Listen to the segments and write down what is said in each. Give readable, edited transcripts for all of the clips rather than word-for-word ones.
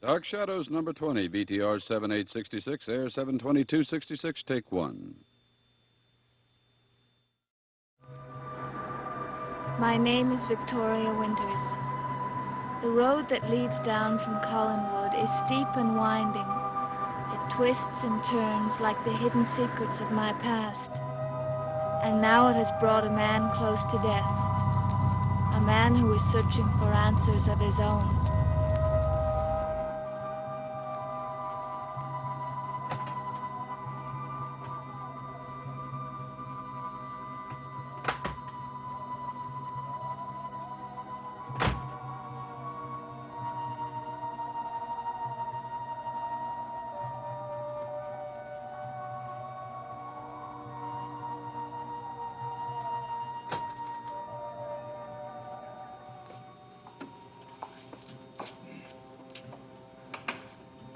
Dark Shadows, number 20, BTR 7866, air 72266, take 1. My name is Victoria Winters. The road that leads down from Collinwood is steep and winding. It twists and turns like the hidden secrets of my past. And now it has brought a man close to death. A man who is searching for answers of his own.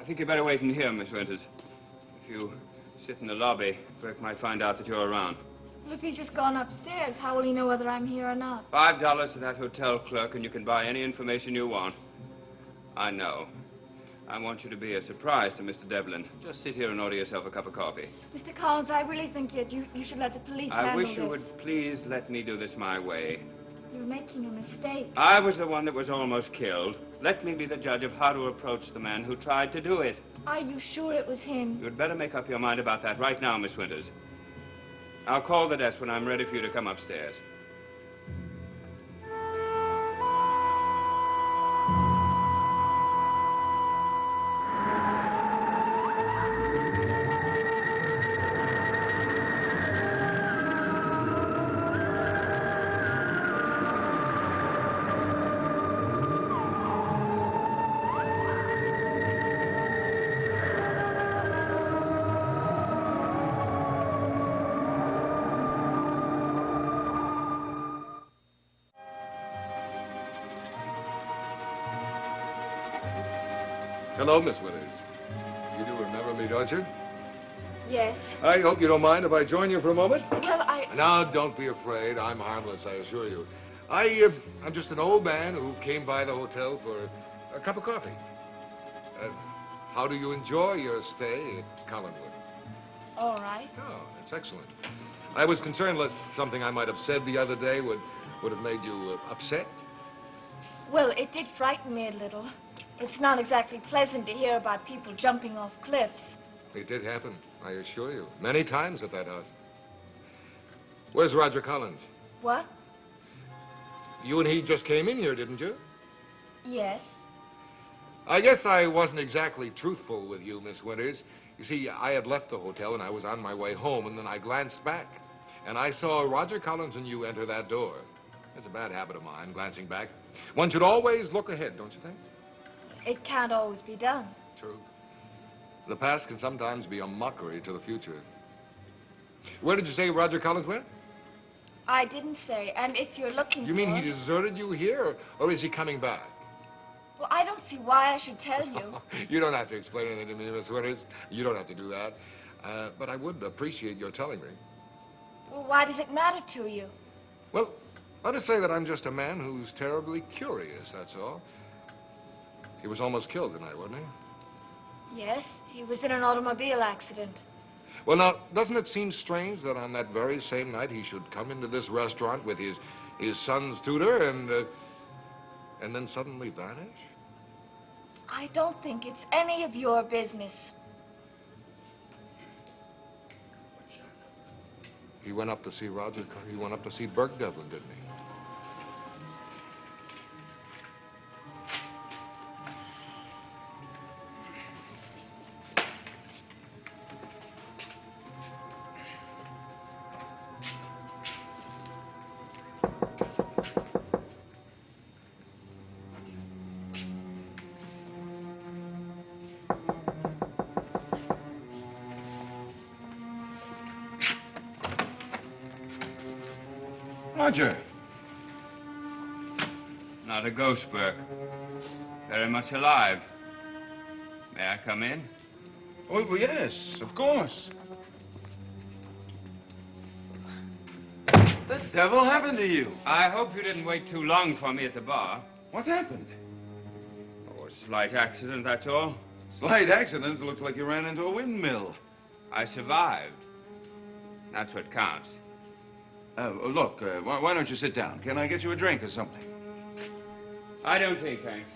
I think you better wait in here, Miss Winters. If you sit in the lobby, Burke might find out that you're around. Well, if he's just gone upstairs, how will he know whether I'm here or not? $5 to that hotel clerk, and you can buy any information you want. I know. I want you to be a surprise to Mr. Devlin. Just sit here and order yourself a cup of coffee. Mr. Collins, I really think you should let the police handle this. I wish you would please let me do this my way. You're making a mistake. I was the one that was almost killed. Let me be the judge of how to approach the man who tried to do it. Are you sure it was him? You'd better make up your mind about that right now, Miss Winters. I'll call the desk when I'm ready for you to come upstairs. Hello, Miss Winters. You do remember me, don't you? Yes. I hope you don't mind if I join you for a moment. Well, Now, don't be afraid. I'm harmless, I assure you. I'm just an old man who came by the hotel for a cup of coffee. How do you enjoy your stay at Collinwood? All right. Oh, that's excellent. I was concerned lest something I might have said the other day would have made you upset. Well, it did frighten me a little. It's not exactly pleasant to hear about people jumping off cliffs. It did happen, I assure you. Many times at that house. Where's Roger Collins? What? You and he just came in here, didn't you? Yes. I guess I wasn't exactly truthful with you, Miss Winters. You see, I had left the hotel and I was on my way home, and then I glanced back. And I saw Roger Collins and you enter that door. It's a bad habit of mine, glancing back. One should always look ahead, don't you think? It can't always be done. True. The past can sometimes be a mockery to the future. Where did you say Roger Collins went? I didn't say, and if you're looking You mean he deserted you here, or is he coming back? Well, I don't see why I should tell you. You don't have to explain anything to me, Miss Winters. You don't have to do that. But I would appreciate your telling me. Well, why does it matter to you? Well, I'll just say that I'm just a man who's terribly curious, that's all. He was almost killed tonight, wasn't he? Yes, he was in an automobile accident. Well, now, doesn't it seem strange that on that very same night he should come into this restaurant with his son's tutor and then suddenly vanish? I don't think it's any of your business. He went up to see he went up to see Burke Devlin, didn't he? Roger. Not a ghost, Burke. Very much alive. May I come in? Oh, well, yes, of course. The devil happened to you? I hope you didn't wait too long for me at the bar. What happened? Oh, slight accident, that's all. Slight accidents. Looks like you ran into a windmill. I survived. That's what counts. Look, why don't you sit down? Can I get you a drink or something? I don't think, thanks.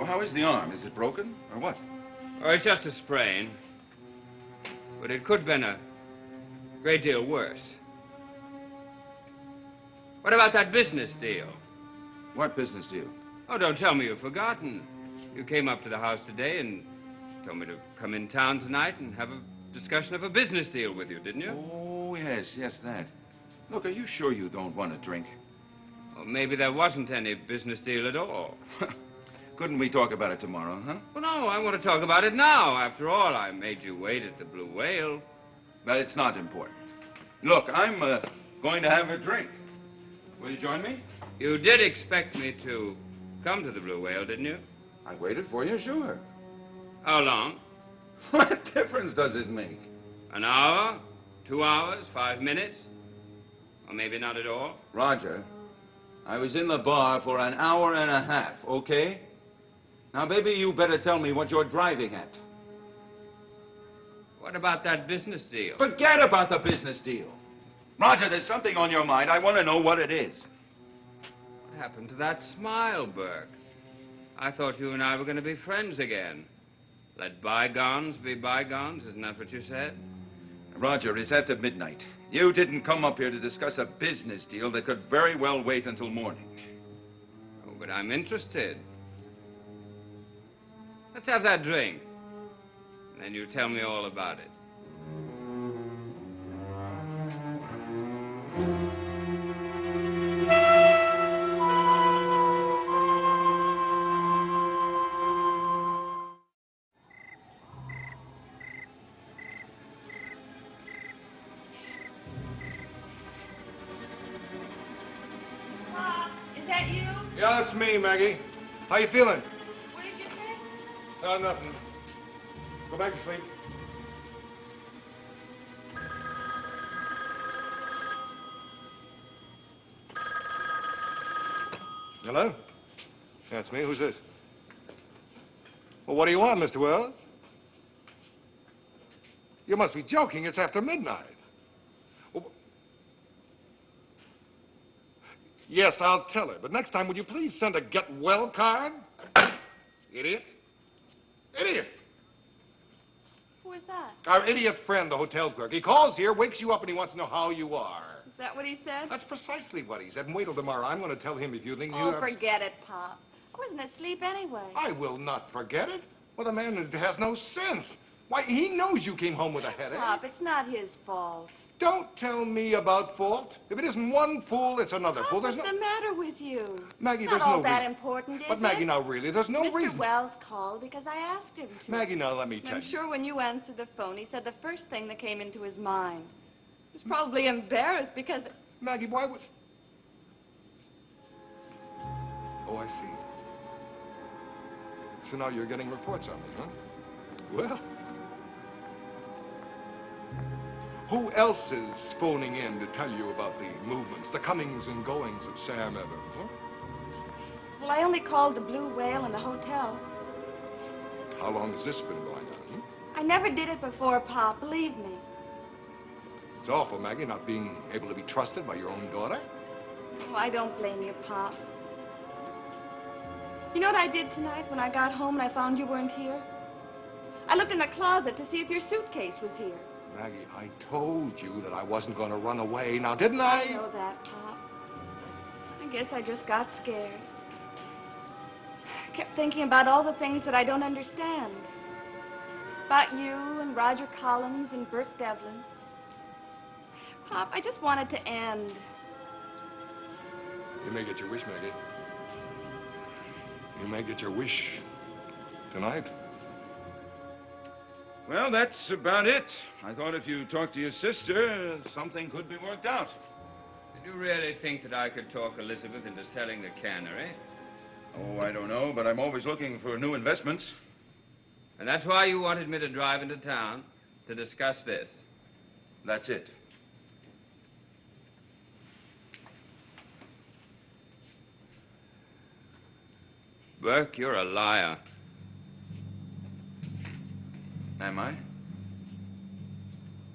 How is the arm? Is it broken or what? Oh, it's just a sprain. But it could have been a great deal worse. What about that business deal? What business deal? Oh, don't tell me you've forgotten. You came up to the house today and told me to come in town tonight and have a discussion of a business deal with you, didn't you? Oh, yes, that. Look, are you sure you don't want a drink? Well, maybe there wasn't any business deal at all. Couldn't we talk about it tomorrow, huh? Well, no, I want to talk about it now. After all, I made you wait at the Blue Whale. But it's not important. Look, I'm going to have a drink. Will you join me? You did expect me to come to the Blue Whale, didn't you? I waited for you, sure. How long? What difference does it make? An hour? 2 hours? 5 minutes? Or maybe not at all? Roger, I was in the bar for an hour and a half, okay? Now, baby, you better tell me what you're driving at. What about that business deal? Forget about the business deal. Roger, there's something on your mind. I want to know what it is. What happened to that smile, Burke? I thought you and I were going to be friends again. Let bygones be bygones, isn't that what you said? Roger, it's after midnight. You didn't come up here to discuss a business deal that could very well wait until morning. Oh, but I'm interested. Let's have that drink. And then you tell me all about it. Pop, is that you? Yeah, that's me, Maggie. How you feeling? What did you say? No, nothing. Go back to sleep. Hello? That's me. Who's this? Well, what do you want, Mr. Wells? You must be joking. It's after midnight. Well, yes, I'll tell her. But next time, would you please send a get well card? Idiot. Idiot. Who is that? Our idiot friend, the hotel clerk. He calls here, wakes you up, and he wants to know how you are. Is that what he said? That's precisely what he said. And wait till tomorrow. I'm going to tell him if you think you Oh, have... forget it, Pop. I wasn't asleep anyway. I will not forget it. Well, the man has no sense. Why, he knows you came home with a headache. Pop, it's not his fault. Don't tell me about fault. If it isn't one fool, it's another fool. What's There's no... the matter with you? Maggie, It's there's not all no that reason. important, is But, Maggie, it? now, really, there's no Mr. reason. Wells called because I asked him to. Maggie, now, let me And tell I'm you. sure when you answered the phone, he said the first thing that came into his mind. He was probably embarrassed because... Maggie, why was... Oh, I see. So now you're getting reports on me, huh? Well... Who else is phoning in to tell you about the movements, the comings and goings of Sam Evans, huh? Well, I only called the Blue Whale and the hotel. How long has this been going on, hmm? I never did it before, Pop, believe me. It's awful, Maggie, not being able to be trusted by your own daughter. Oh, I don't blame you, Pop. You know what I did tonight when I got home and I found you weren't here? I looked in the closet to see if your suitcase was here. Maggie, I told you that I wasn't going to run away, now didn't I? I know that, Pop. I guess I just got scared. I kept thinking about all the things that I don't understand. About you and Roger Collins and Bert Devlin. Pop, I just wanted to end. You may get your wish, Maggie. You may get your wish tonight. Well, that's about it. I thought if you talked to your sister, something could be worked out. Did you really think that I could talk Elizabeth into selling the cannery? Oh, I don't know, but I'm always looking for new investments. And that's why you wanted me to drive into town to discuss this? That's it. Burke, you're a liar. Am I?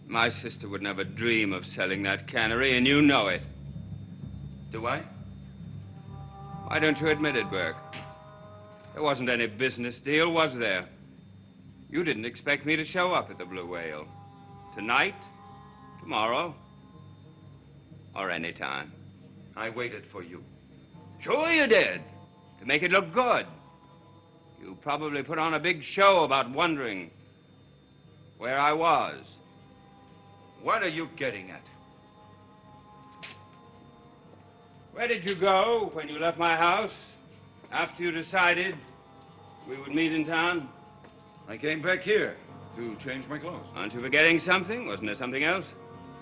My sister would never dream of selling that cannery, and you know it. Do I? Why don't you admit it, Burke? There wasn't any business deal, was there? You didn't expect me to show up at the Blue Whale. Tonight, tomorrow, or any time. I waited for you. Sure you did. To make it look good. You probably put on a big show about wondering where I was. What are you getting at? Where did you go when you left my house? After you decided we would meet in town? I came back here to change my clothes. Aren't you forgetting something? Wasn't there something else?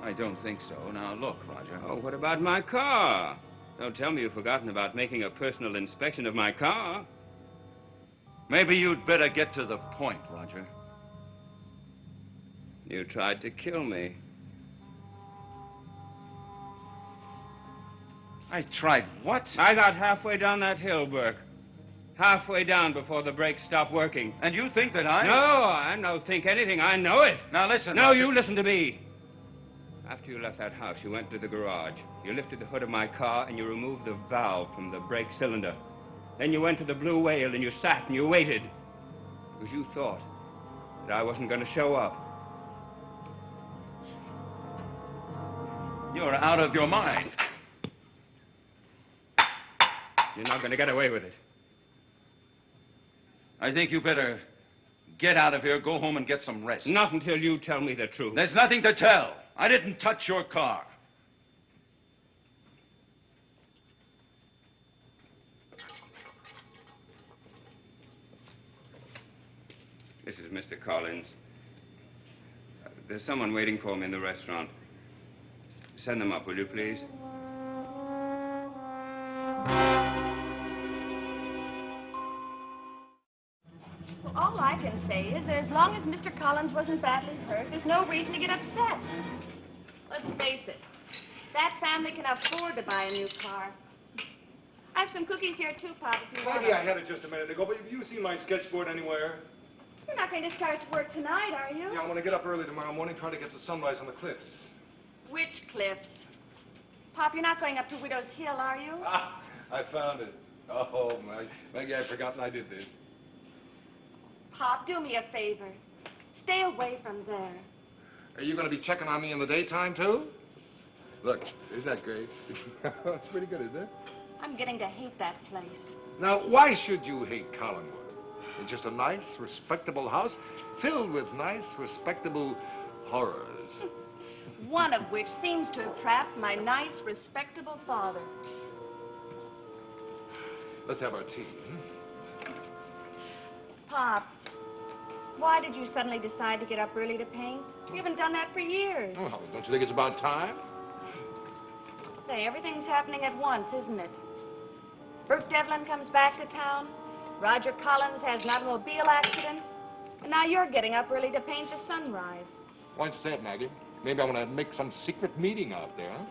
I don't think so. Now, look, Roger. Oh, what about my car? Don't tell me you've forgotten about making a personal inspection of my car. Maybe you'd better get to the point, Roger. You tried to kill me. I tried what? I got halfway down that hill, Burke. Halfway down before the brakes stopped working. And you think that I... No, I don't think anything. I know it. Now, listen, No, Roger. you listen to me. After you left that house, you went to the garage. You lifted the hood of my car and you removed the valve from the brake cylinder. Then you went to the Blue Whale and you sat and you waited. Because you thought that I wasn't going to show up. You're out of your mind. You're not going to get away with it. I think you better get out of here, go home and get some rest. Not until you tell me the truth. There's nothing to tell. I didn't touch your car. This is Mr. Collins. There's someone waiting for me in the restaurant. Send them up, will you, please? Well, all I can say is that as long as Mr. Collins wasn't badly hurt, there's no reason to get upset. Let's face it, that family can afford to buy a new car. I have some cookies here, too, Pop, if you want Maggie, I them. had it just a minute ago, but have you seen my sketchboard anywhere? You're not going to start to work tonight, are you? Yeah, I'm going to get up early tomorrow morning, try to get the sunrise on the cliffs. Which cliffs? Pop, you're not going up to Widow's Hill, are you? Ah, I found it. Oh, Maggie, I'd forgotten I did this. Pop, do me a favor. Stay away from there. Are you going to be checking on me in the daytime, too? Look, isn't that great? That's pretty good, isn't it? I'm getting to hate that place. Now, why should you hate Collinwood? It's just a nice, respectable house filled with nice, respectable horrors. One of which seems to have trapped my nice, respectable father. Let's have our tea. Pop, why did you suddenly decide to get up early to paint? You haven't done that for years. Well, don't you think it's about time? Say, everything's happening at once, isn't it? Burke Devlin comes back to town. Roger Collins has an automobile accident. And now you're getting up early to paint the sunrise. What's that, Maggie? Maybe I want to make some secret meeting out there, huh?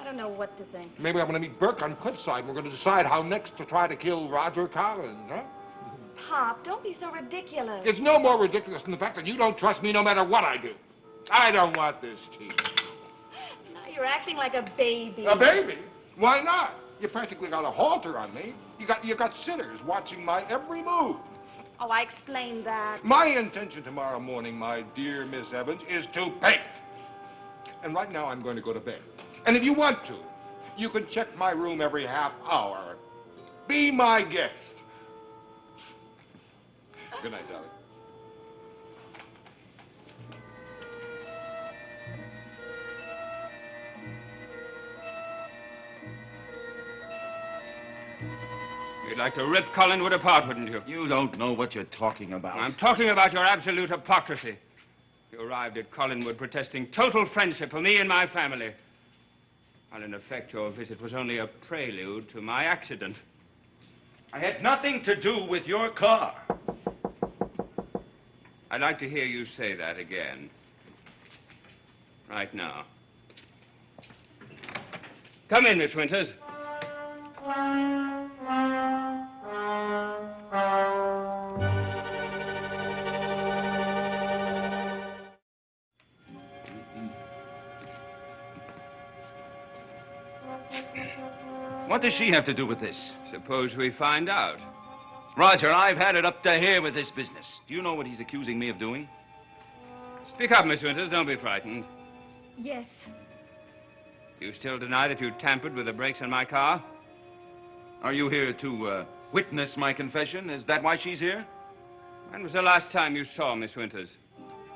I don't know what to think. Maybe I'm going to meet Burke on Cliffside. We're going to decide how next to try to kill Roger Collins, huh? Pop, don't be so ridiculous. It's no more ridiculous than the fact that you don't trust me no matter what I do. I don't want this tea. Now you're acting like a baby. A baby? Why not? You practically got a halter on me. You got sinners watching my every move. Oh, I explained that. My intention tomorrow morning, my dear Miss Evans, is to paint. And right now I'm going to go to bed. And if you want to, you can check my room every half hour. Be my guest. Good night, darling. You'd like to rip Collinwood apart, wouldn't you? You don't know what you're talking about. I'm talking about your absolute hypocrisy. You arrived at Collinwood protesting total friendship for me and my family. While in effect, your visit was only a prelude to my accident. I had nothing to do with your car. I'd like to hear you say that again. Right now. Come in, Miss Winters. What does she have to do with this? Suppose we find out. Roger, I've had it up to here with this business. Do you know what he's accusing me of doing? Speak up, Miss Winters. Don't be frightened. Yes. You still deny that you tampered with the brakes on my car? Are you here to witness my confession? Is that why she's here? When was the last time you saw Miss Winters?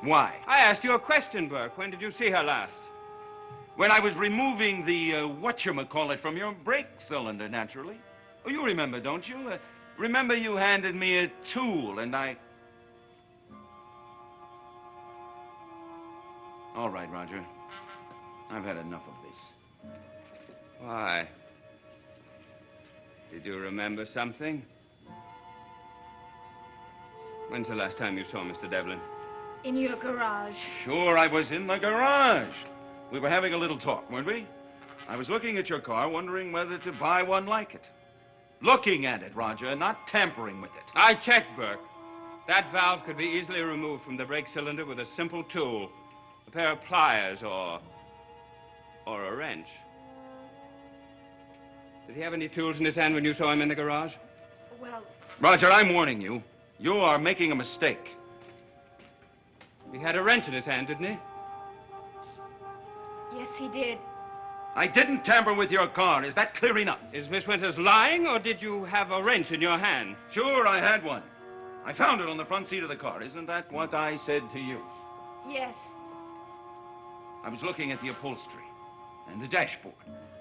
Why? I asked you a question, Burke. When did you see her last? When I was removing the whatchamacallit from your brake cylinder, naturally. Oh, you remember, don't you? Remember you handed me a tool and I... All right, Roger. I've had enough of this. Why? Did you remember something? When's the last time you saw Mr. Devlin? In your garage. Sure, I was in the garage. We were having a little talk, weren't we? I was looking at your car, wondering whether to buy one like it. Looking at it, Roger, not tampering with it. I checked, Burke. That valve could be easily removed from the brake cylinder with a simple tool. A pair of pliers or a wrench. Did he have any tools in his hand when you saw him in the garage? Well, Roger, I'm warning you. You are making a mistake. He had a wrench in his hand, didn't he? Yes, he did. I didn't tamper with your car. Is that clear enough? Is Miss Winters lying, or did you have a wrench in your hand? Sure, I had one. I found it on the front seat of the car. Isn't that what I said to you? Yes. I was looking at the upholstery and the dashboard,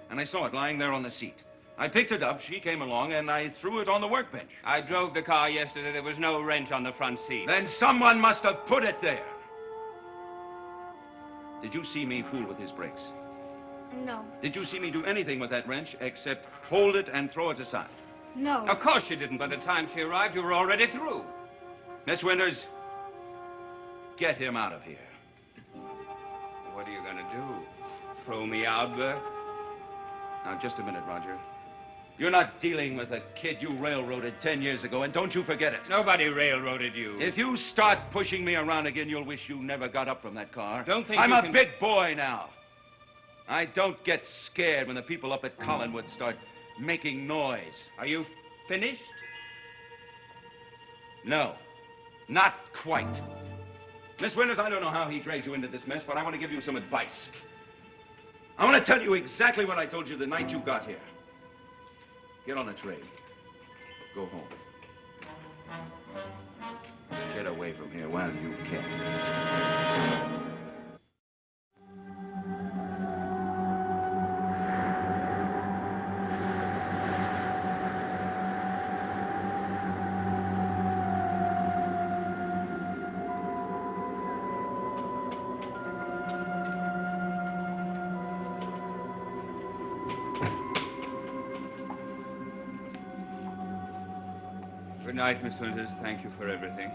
and I saw it lying there on the seat. I picked it up, she came along, and I threw it on the workbench. I drove the car yesterday. There was no wrench on the front seat. Then someone must have put it there. Did you see me fool with his brakes? No. Did you see me do anything with that wrench except hold it and throw it aside? No. Of course you didn't. By the time she arrived, you were already through. Miss Winters, get him out of here. What are you going to do? Throw me out, Burke? Now, just a minute, Roger. You're not dealing with a kid you railroaded 10 years ago, and don't you forget it. Nobody railroaded you. If you start pushing me around again, you'll wish you never got up from that car. Don't think I'm you a can- big boy now. I don't get scared when the people up at Collinwood start making noise. Are you finished? No, not quite. Miss Winters, I don't know how he dragged you into this mess, but I want to give you some advice. I want to tell you exactly what I told you the night you got here. Get on a train. Go home. Get away from here while you can. Good night, Miss Winters. Thank you for everything.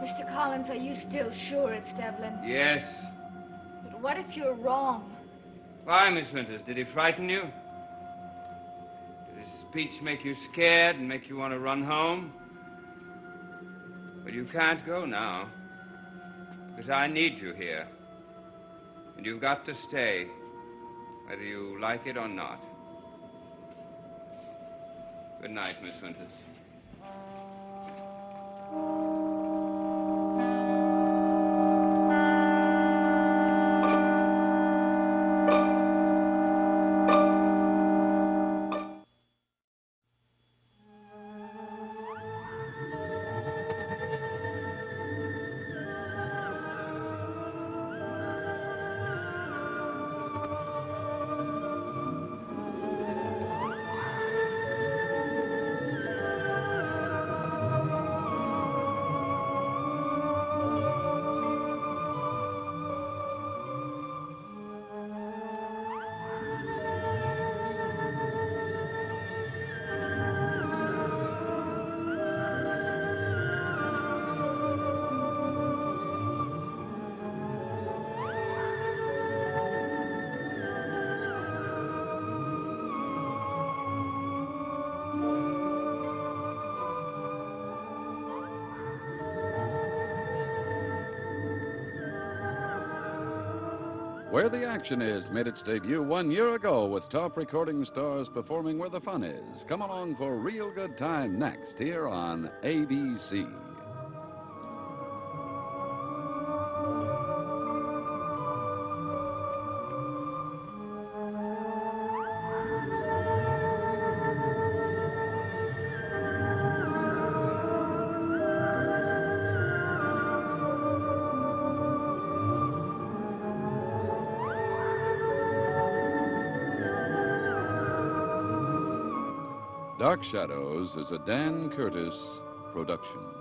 Mr. Collins, are you still sure it's Devlin? Yes. But what if you're wrong? Why, Miss Winters? Did he frighten you? Did his speech make you scared and make you want to run home? But you can't go now. Because I need you here. And you've got to stay, whether you like it or not. Good night, Miss Winters. Where the Action Is made its debut 1 year ago with top recording stars performing where the fun is. Come along for a real good time next here on ABC. Dark Shadows is a Dan Curtis production.